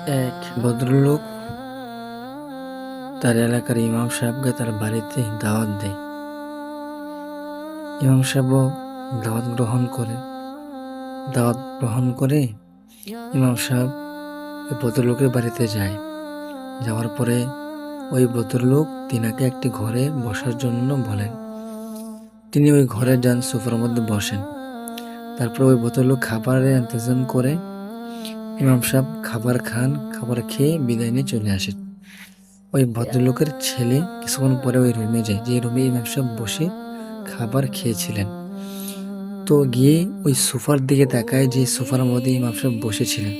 এক ভদ্রলোক তার এলাকার ইমাম সাহেবকে তার বাড়িতে দাওয়াত দেয়। ইমাম সাহেবও দাওয়াত গ্রহণ করে ইমাম সাহেব ওই ভদ্রলোকের বাড়িতে যায়। যাওয়ার পরে ওই ভদ্রলোক তিনাকে একটি ঘরে বসার জন্য বলেন। তিনি ওই ঘরে যান, সোফার মধ্যে বসেন। তারপর ওই ভদ্রলোক খাবারের ইন্তজাম করে ইমাম সাহেব খাবার খান। খাবার খেয়ে বিদায় নিয়ে চলে আসেন। ওই ভদ্রলোকের ছেলে কিছুক্ষণ পরে ওই রুমে যায়, যে রুমে ইমাম সাহেব বসে খাবার খেয়েছিলেন। তো গিয়ে ওই সোফার দিকে তাকায়, যে সোফার মধ্যে ইমাম সাহেব বসেছিলেন।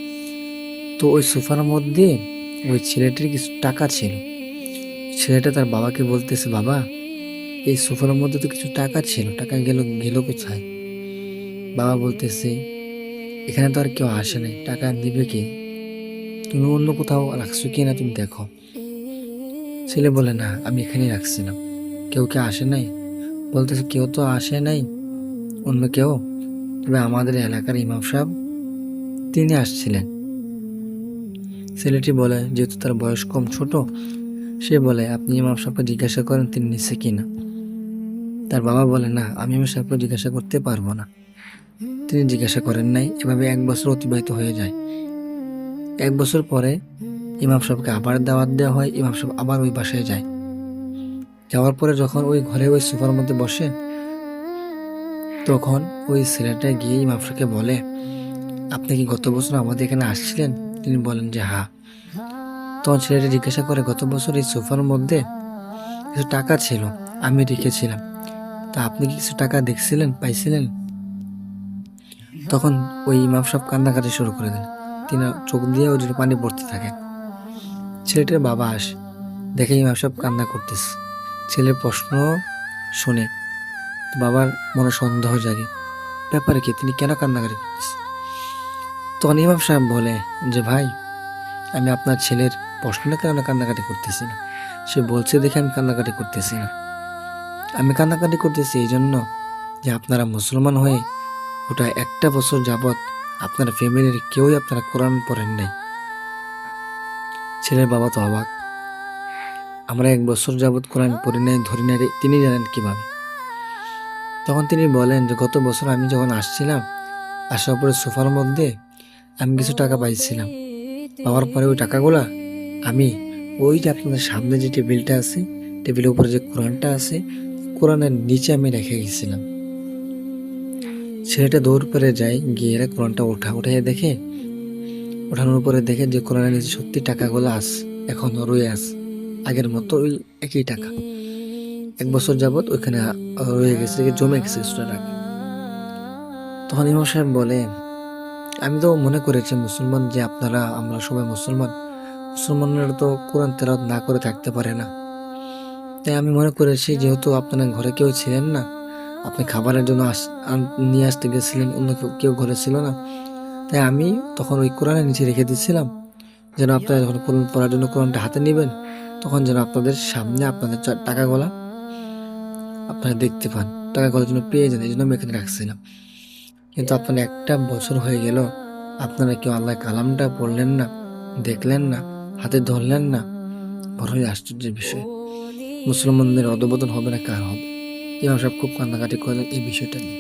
তো ওই সোফার মধ্যে ওই ছেলেটির কিছু টাকা ছিল। ছেলেটা তার বাবাকে বলতেছে, বাবা, এই সোফার মধ্যে তো কিছু টাকা ছিল, টাকা গেল কোথায়? বাবা বলতেছে, এখানে তো আর কেউ আসে নাই, টাকা দিবে কে? তুমি অন্য কোথাও রাখছো কি না, তুমি দেখো। ছেলে বলে, না, আমি এখানেই রাখছিলাম। কেউ কে আসে নাই? বলতেছে, কেউ তো আসে নাই, অন্য কেউ? তবে আমাদের এলাকার ইমাম সাহেব তিনি আসছিলেন। ছেলেটি বলে, যেহেতু তার বয়স কম, ছোট, সে বলে, আপনি ইমাম সাহেবকে জিজ্ঞাসা করেন তিনি নিচ্ছে কিনা। তার বাবা বলে, না, আমি ইমাম সাহেবকে জিজ্ঞাসা করতে পারবো না, তিনি জিজ্ঞাসা করেন নাই। এভাবে 1 বছর অতিবাহিত হয়ে যায়। 1 বছর পরে ইমাম সাহেবকে আবার দাওয়াত দেওয়া হয়। ইমাম সাহেব আবার ওই বাসায় যায়। যাওয়ার পরে যখন ওই ঘরে ওই সোফার মধ্যে বসে, তখন ওই ছেলেটা গিয়ে ইমাম সাহেবকে বলে, আপনি কি গত বছর আমাদের এখানে আসছিলেন? তিনি বলেন যে হ্যাঁ। তখন ছেলেটা জিজ্ঞাসা করে, গত বছর এই সোফার মধ্যে কিছু টাকা ছিল, আমি রেখেছিলাম, তা আপনি কি কিছু টাকা দেখছিলেন, পাইছিলেন? তখন ওই ইমাম সাহেব কান্নাকাটি শুরু করে দেন। তিনি চোখ দিয়ে ওই পানি পড়তে থাকে। ছেলেটার বাবা আসে, দেখে ইমাম সাহেব কান্না করতেছে। ছেলের প্রশ্ন শুনে বাবার মনে সন্দেহ জাগে, ব্যাপারে কি, তিনি কেন কান্নাকাটি করতেছে? তখন ইমাম সাহেব বলে যে, ভাই, আমি আপনার ছেলের প্রশ্নের কারণে কান্নাকাটি করতেছি না, সে বলছে দেখে আমি কান্নাকাটি করতেছি না। আমি কান্নাকাটি করতেছি এই জন্য যে আপনারা মুসলমান হয়ে ওটা 1 বছর যাবৎ আপনার ফ্যামিলির কেউই আপনারা কোরআন পড়েন নাই। ছেলের বাবা তো অবাক, আমরা 1 বছর যাবৎ কোরআন পড়ি নাই, ধরি নাই, তিনি জানেন কিভাবে? তখন তিনি বলেন যে, গত বছর আমি যখন আসছিলাম, আসার পরে সোফার মধ্যে আমি কিছু টাকা পাইছিলাম। পাওয়ার পরে ওই টাকাগুলা আমি ওই যে আপনাদের সামনে যে টেবিলটা আছে, টেবিলের উপরে যে কোরআনটা আছে, কোরআনের নিচে আমি রেখে গেছিলাম। ছেলেটা দৌড় করে যায়, গিয়ে কোরআনটা উঠাইয়া দেখে, ওঠানোর পরে দেখে যে কোরআনের নিচে সত্যি টাকাগুলো আছে, এখনো রয়ে আছে, আগের মতো ওই একই টাকা। 1 বছর যাবৎ ওইখানে রয়ে গেছে, জমে গেছে কিছুটা টাকা। তখন ইমাম সাহেব বলে, আমি তো মনে করেছি মুসলমান, যে আপনারা, আমরা সবাই মুসলমানরা তো কোরআন তেলাওয়াত না করে থাকতে পারে না। তাই আমি মনে করেছি, যেহেতু আপনার ঘরে কেউ ছিলেন না, আপনি খাবারের জন্য নিয়ে আসতে গেছিলেন, অন্য কেউ ঘরে ছিল না, তাই আমি তখন ওই কোরআনের নিচে রেখে দিয়েছিলাম, যেন আপনারা যখন কোরআন পড়ার জন্য কোরআনটা হাতে নেবেন, তখন যেন আপনাদের সামনে আপনাদের টাকাগুলা আপনারা দেখতে পান, টাকাগুলোর জন্য পেয়ে যান, এই জন্য আমি এখানে রাখছিলাম। কিন্তু আপনার 1 বছর হয়ে গেল, আপনারা কেউ আল্লাহ কালামটা পড়লেন না, দেখলেন না, হাতে ধরলেন না। বড়ই আশ্চর্যের বিষয়, মুসলমানদের অধঃপতন হবে না কার হবে? ইমাম সাহেব খুব কান্নাকাটি করলেন এই বিষয়টা নিয়ে।